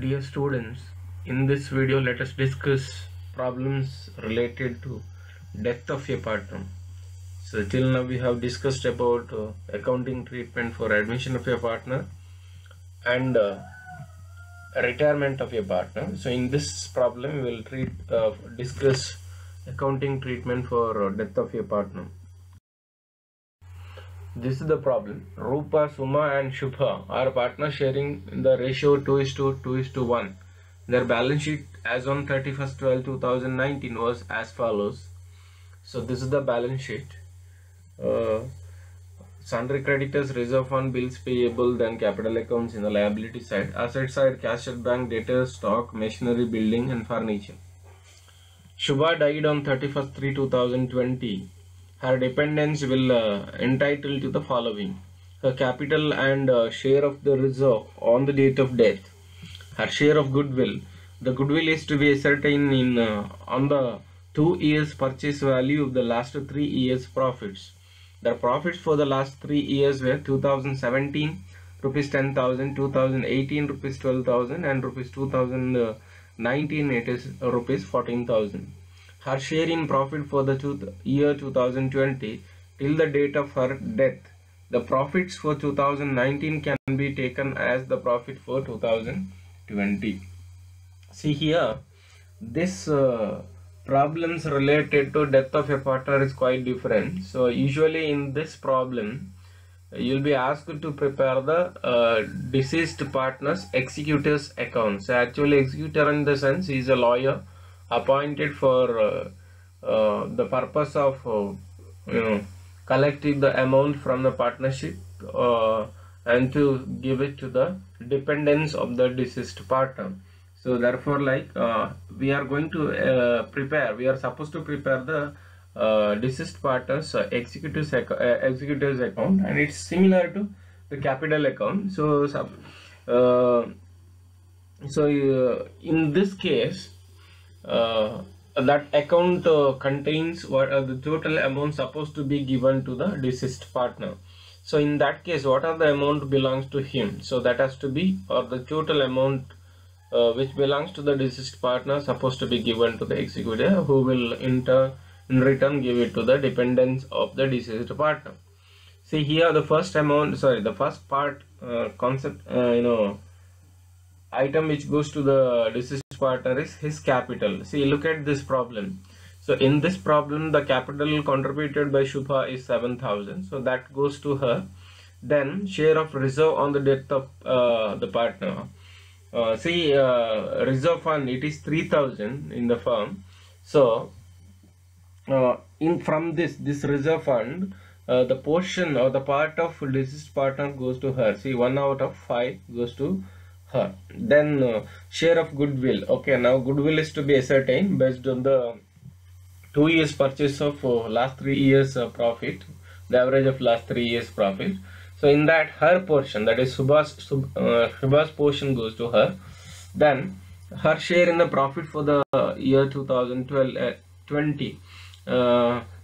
Dear students, in this video let us discuss problems related to death of a partner. So till now we have discussed about accounting treatment for admission of a partner and retirement of a partner. So in this problem we will discuss accounting treatment for death of a partner. This is the problem. Rupa, Suma and Shubha are partners sharing in the ratio 2:2:1. Their balance sheet as on 31st/12/2019 was as follows. So this is the balance sheet. Sundry creditors, reserve fund, bills payable, then capital accounts in the liability side. Asset side, cash at bank, debtors, stock, machinery, building and furniture. Shubha died on 31st/3/2020. Her dependents will entitle to the following: her capital and share of the reserve on the date of death, her share of goodwill. The goodwill is to be ascertained in on the 2 years purchase value of the last 3 years profits. The profits for the last 3 years were 2017 rupees 10,000, 2018 rupees 12,000 and rupees 2019 it is rupees 14,000. Her share in profit for the year 2020 till the date of her death. The profits for 2019 can be taken as the profit for 2020. See here, this problems related to death of a partner is quite different. So usually in this problem, you'll be asked to prepare the deceased partner's executor's account. So actually executor in the sense is a lawyer appointed for the purpose of collecting the amount from the partnership and to give it to the dependents of the deceased partner. So therefore, like we are going to we are supposed to prepare the deceased partner's executor's account, and it's similar to the capital account. So in this case, that account contains what are the total amount supposed to be given to the deceased partner. So in that case, what are the amount belongs to him? So that has to be, or the total amount which belongs to the deceased partner supposed to be given to the executor, who will in return give it to the dependents of the deceased partner. See here, the first part concept item which goes to the deceased partner is his capital. See, look at this problem. So in this problem, the capital contributed by Shubha is 7,000. So that goes to her. Then share of reserve on the death of the partner. Reserve fund, it is 3,000 in the firm. So from this reserve fund, the portion or the part of deceased partner goes to her. See, 1 out of 5 goes to her. Then share of goodwill. Okay, now goodwill is to be ascertained based on the 2 years purchase of last 3 years profit, the average of last 3 years profit. So in that, her portion, that is Shubha's portion, goes to her. Then her share in the profit for the year 2020.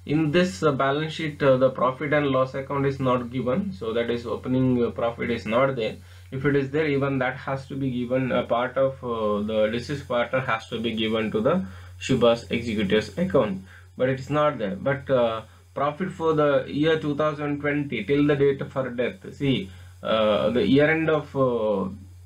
In this balance sheet, the profit and loss account is not given, so that is opening profit is not there. If it is there, even that has to be given. A part of the deceased partner has to be given to the Shubha's executor's account, but it is not there. But profit for the year 2020 till the date of her death. See, the year end of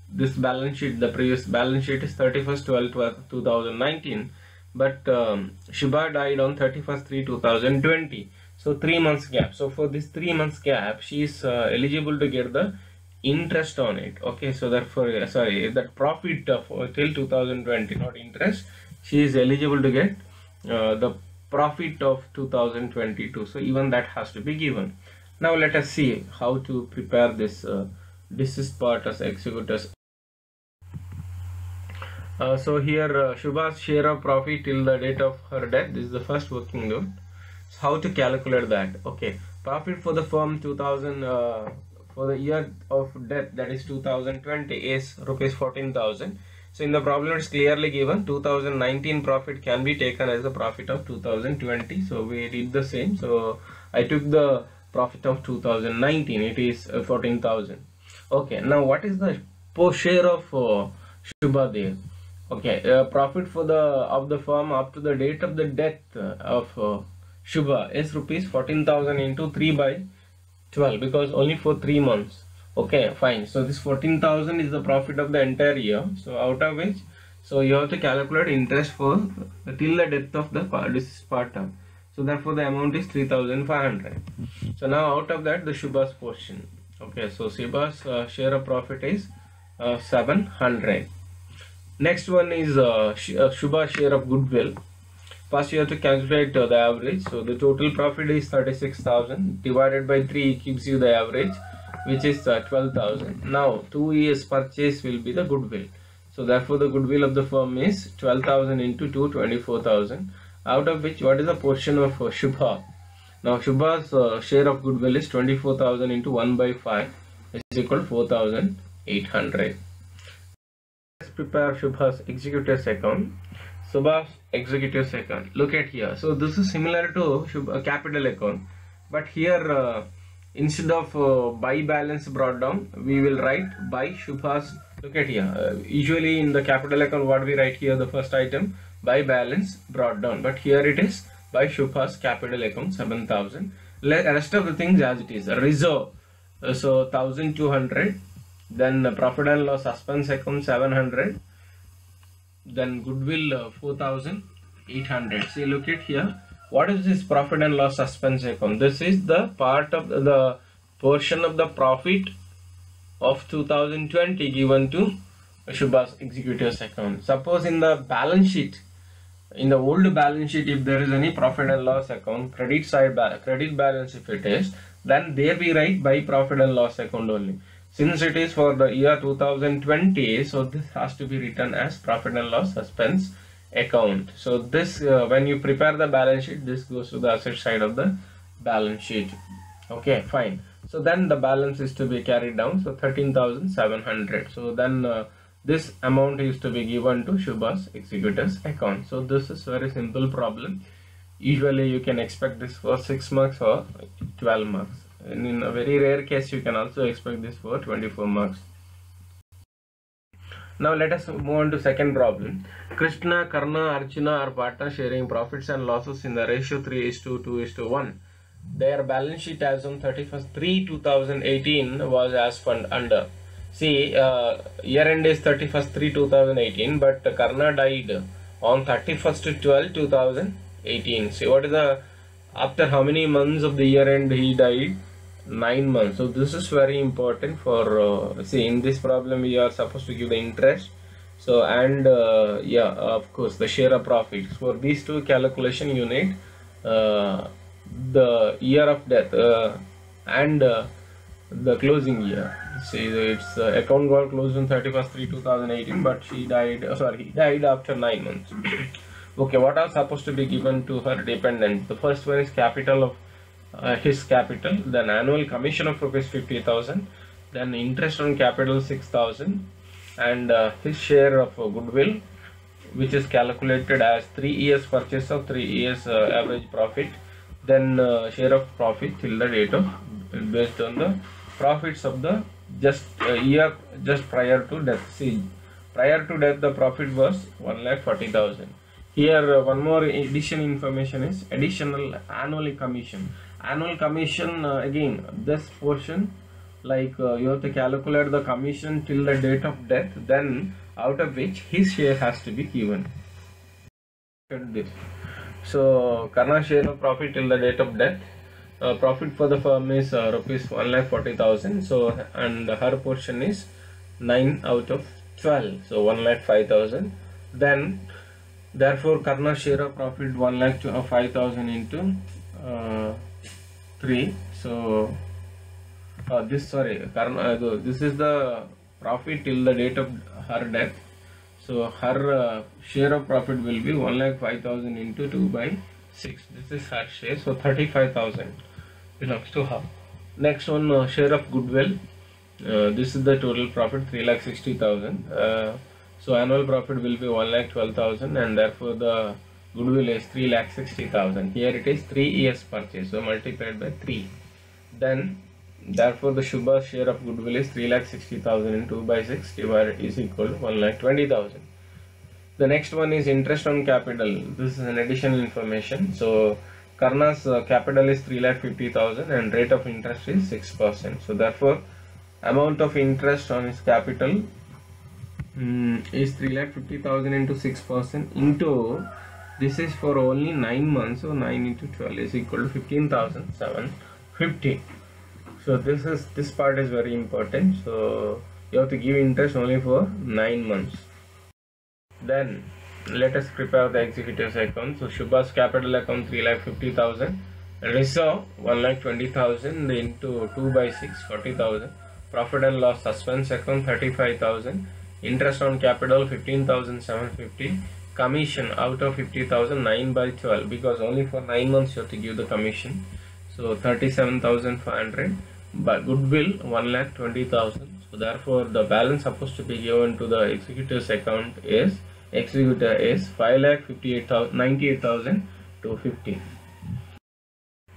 this balance sheet, the previous balance sheet is 31st/12/2019, but Shubha died on 31st/3/2020. So 3 months gap. So for this 3 months gap, she is eligible to get the interest on it. Okay, so therefore, that profit of till 2020, not interest, she is eligible to get the profit of 2022. So even that has to be given. Now let us see how to prepare this deceased partner's executors. So here Shubha's share of profit till the date of her death. This is the first working note. So how to calculate that? Okay, profit for the firm 2000 for the year of death, that is 2020, is rupees 14,000. So in the problem it's clearly given 2019 profit can be taken as the profit of 2020. So we did the same. So I took the profit of 2019, it is 14,000. Okay, now what is the share of Shubha there. Okay, profit for the firm up to the date of the death of Shubha is rupees 14,000 into 3 by 12, because only for 3 months. Okay, fine. So this 14,000 is the profit of the entire year. So out of which, so you have to calculate interest for till the death of the this part term. So therefore the amount is 3,500. So now out of that the Shubha's portion. Okay, so Shubha's share of profit is 700. Next one is Shubha's share of goodwill. First you have to calculate the average. So the total profit is 36,000 divided by 3 gives you the average, which is 12,000. Now 2 years purchase will be the goodwill. So therefore the goodwill of the firm is 12,000 into 2, 24,000. Out of which what is the portion of Shubha? Now Shubha's share of goodwill is 24,000 into 1 by 5 is equal to 4,800. Let's prepare Shubha's executor's account. Shubha's executor's account. Look at here. So this is similar to Shubha capital account, but here instead of by balance brought down, we will write by Shubha's. Look at here. Usually in the capital account, what we write here, the first item by balance brought down, but here it is by Shubha's capital account 7,000. Rest of the things as it is. Reserve, so 1,200. Then profit and loss suspense account 700. Then goodwill 4,800. See, look at here. What is this profit and loss suspense account? This is the part of the portion of the profit of 2020 given to Shubha's executor's account. Suppose in the balance sheet, in the old balance sheet, if there is any profit and loss account, credit balance if it is, then there we write by profit and loss account only. Since it is for the year 2020, so this has to be written as profit and loss suspense account. So this when you prepare the balance sheet, this goes to the asset side of the balance sheet. Okay, fine. So then the balance is to be carried down, so 13,700. So then this amount is to be given to Shubha's executor's account. So this is very simple problem. Usually you can expect this for 6 marks or 12 marks. And in a very rare case, you can also expect this for 24 marks. Now let us move on to second problem. Krishna, Karna, Arjuna are partners sharing profits and losses in the ratio 3:2:1. Their balance sheet as on 31st/3/2018 was as under. See, year end is 31st/3/2018, but Karna died on 31st/12/2018. See, what is the, after how many months of the year end he died? 9 months. So this is very important for see, in this problem we are supposed to give the interest, so and yeah, of course the share of profits. For these two calculation you need the year of death and the closing year. See, it's account got closed on 31st/3/2018, but she died, he died after 9 months. Okay, what are supposed to be given to her dependent? The first one is capital of his capital, then annual commission of rupees 50,000, then interest on capital 6,000, and his share of goodwill, which is calculated as 3 years purchase of 3 years average profit, then share of profit till the date of, based on the profits of the year just prior to death. See, prior to death the profit was 1,40,000. Here one more additional information is additional annual commission. Annual commission, again this portion, like you have to calculate the commission till the date of death, then out of which his share has to be given. This. So Karna share of profit till the date of death, profit for the firm is rupees 1,40,000. So and her portion is 9 out of 12, so 1,05,000. Then therefore Karna share of profit 1,05,000 into 3. So this is the profit till the date of her death. So her share of profit will be 1,05,000 into 2 by 6. This is her share. So 35,000 belongs to her. Next one, share of goodwill. This is the total profit, 3,60,000. So annual profit will be 1,12,000, and therefore the goodwill is 3,60,000. Here it is 3 years purchase, so multiplied by 3. Then Therefore, the Shubha's share of goodwill is 3,60,000 and 2 by 6 divided is equal to 1,20,000. The next one is interest on capital. This is an additional information. So Karna's capital is 3,50,000 and rate of interest is 6%. So therefore, amount of interest on his capital is 3,50,000 into 6% into, this is for only 9 months, so 9 into 12 is equal to 15,750. So this part is very important. So you have to give interest only for 9 months. Then let us prepare the executives account. So Shubha's capital account 3,50,000, reserve 1,20,000 into 2 by 6 40,000, profit and loss suspense account 35,000, interest on capital 15,750, commission out of 50,000 9 by 12 because only for 9 months you have to give the commission, so 37,500, but goodwill 1,20,000. So therefore the balance supposed to be given to the executives account is 5,98,250.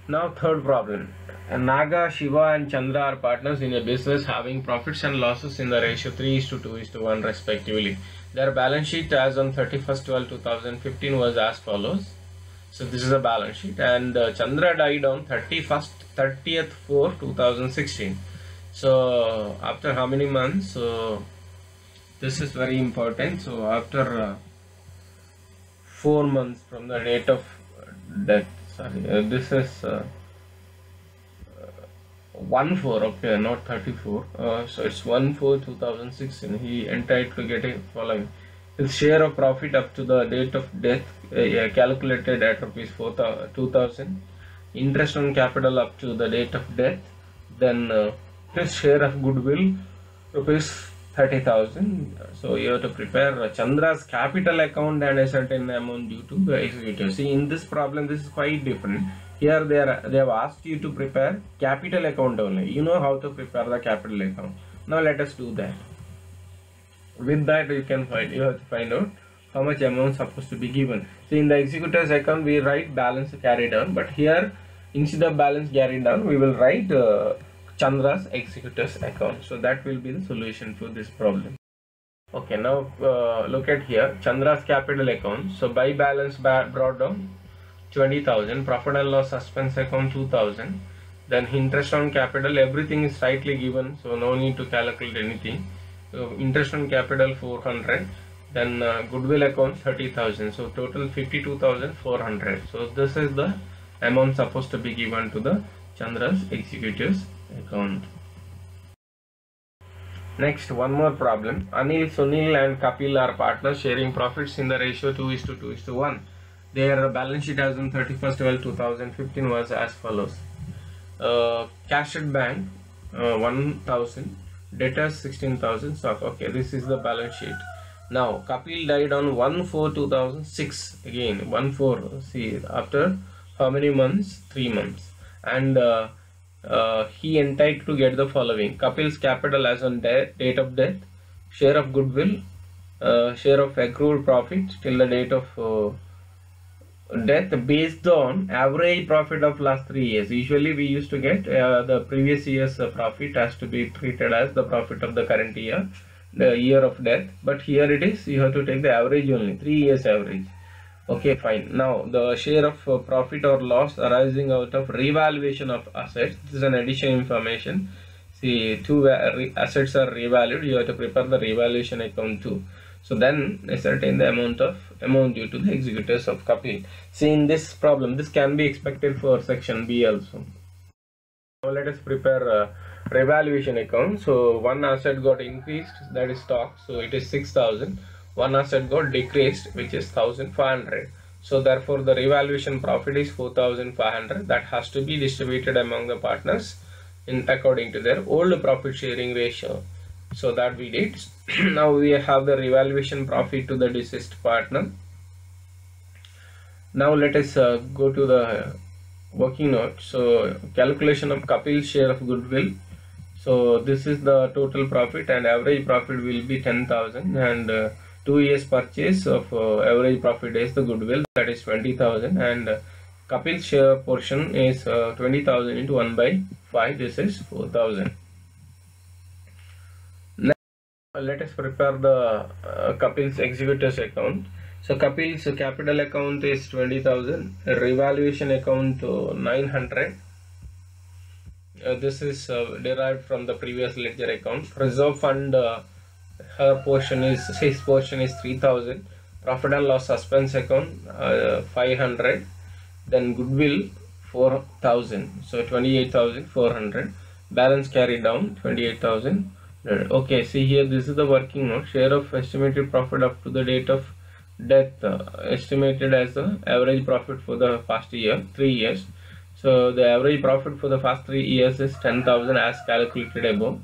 Now third problem. Naga, Shiva and Chandra are partners in a business having profits and losses in the ratio 3:2:1 respectively. Their balance sheet as on 31st/12/2015 was as follows. So this is a balance sheet, and Chandra died on 30th/4/2016. So after how many months? So this is very important. So after 4 months from the date of death. Sorry, this is 1/4. Okay, not 34. So it's 1/4/2016. He entitled to get a following: his share of profit up to the date of death calculated at rupees 2,000. Interest on capital up to the date of death. Then his share of goodwill rupees 30,000. So you have to prepare Chandra's capital account and a certain amount due to the executive. See, in this problem, this is quite different. Here they have asked you to prepare capital account only. You know how to prepare the capital account. Now let us do that. With that you have to find out how much amount supposed to be given. So in the executor's account we write balance carried down, but here instead of balance carried down we will write Chandra's executor's account. So that will be the solution to this problem. Okay, now look at here Chandra's capital account. So by balance brought down 20,000, profit and loss suspense account 2,000, then interest on capital, everything is rightly given, so no need to calculate anything. So interest on capital 400, then goodwill account 30,000, so total 52,400. So this is the amount supposed to be given to the Chandra's executives account. Next, one more problem. Anil, Sunil and Kapil are partners sharing profits in the ratio 2:2:1. Their balance sheet as on 31st/12/2015 was as follows. Cash at bank 1,000, debtors 16,000, stock. Okay, this is the balance sheet. Now Kapil died on 1/4/2006. Again 1/4. See, after how many months? 3 months. And he entitled to get the following: Kapil's capital as on date of death, share of goodwill, share of accrued profit till the date of death based on average profit of last 3 years. Usually we used to get the previous year's profit has to be treated as the profit of the current year, the year of death, but here it is you have to take the average only, 3 years average. Okay, fine. Now the share of profit or loss arising out of revaluation of assets. This is an additional information. See, 2 assets are revalued, you have to prepare the revaluation account too. So then ascertain the amount due to the executors of Kapil. See, in this problem, this can be expected for section B also. Now let us prepare revaluation account. So one asset got increased, that is stock, so it is 6,000. One asset got decreased, which is 1,500. So therefore the revaluation profit is 4,500. That has to be distributed among the partners in according to their old profit sharing ratio. So that we did. Now we have the revaluation profit to the deceased partner. Now let us go to the working note. So calculation of Kapil's share of goodwill. So this is the total profit, and average profit will be 10,000, and 2 years purchase of average profit is the goodwill, that is 20,000, and Kapil's share portion is 20,000 into 1/4. 5, this is 4,000. Now let us prepare the Kapil's executors account. So Kapil's capital account is 20,000, revaluation account 900. This is derived from the previous ledger account. Reserve fund, his portion is 3,000. Profit and loss suspense account 500. Then goodwill 4,000. So 28,400. Balance carried down 28,000. Okay, see here, this is the working note. Share of estimated profit up to the date of death estimated as the average profit for the past year, 3 years. So the average profit for the past 3 years is 10,000 as calculated above.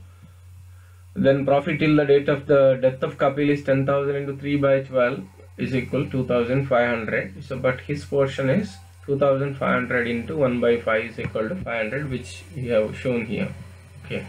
Then profit till the date of the death of Kapil is 10,000 into 3 by 12 is equal to 2,500. So but his portion is 2,500 into 1 by 5 is equal to 500, which we have shown here. Okay.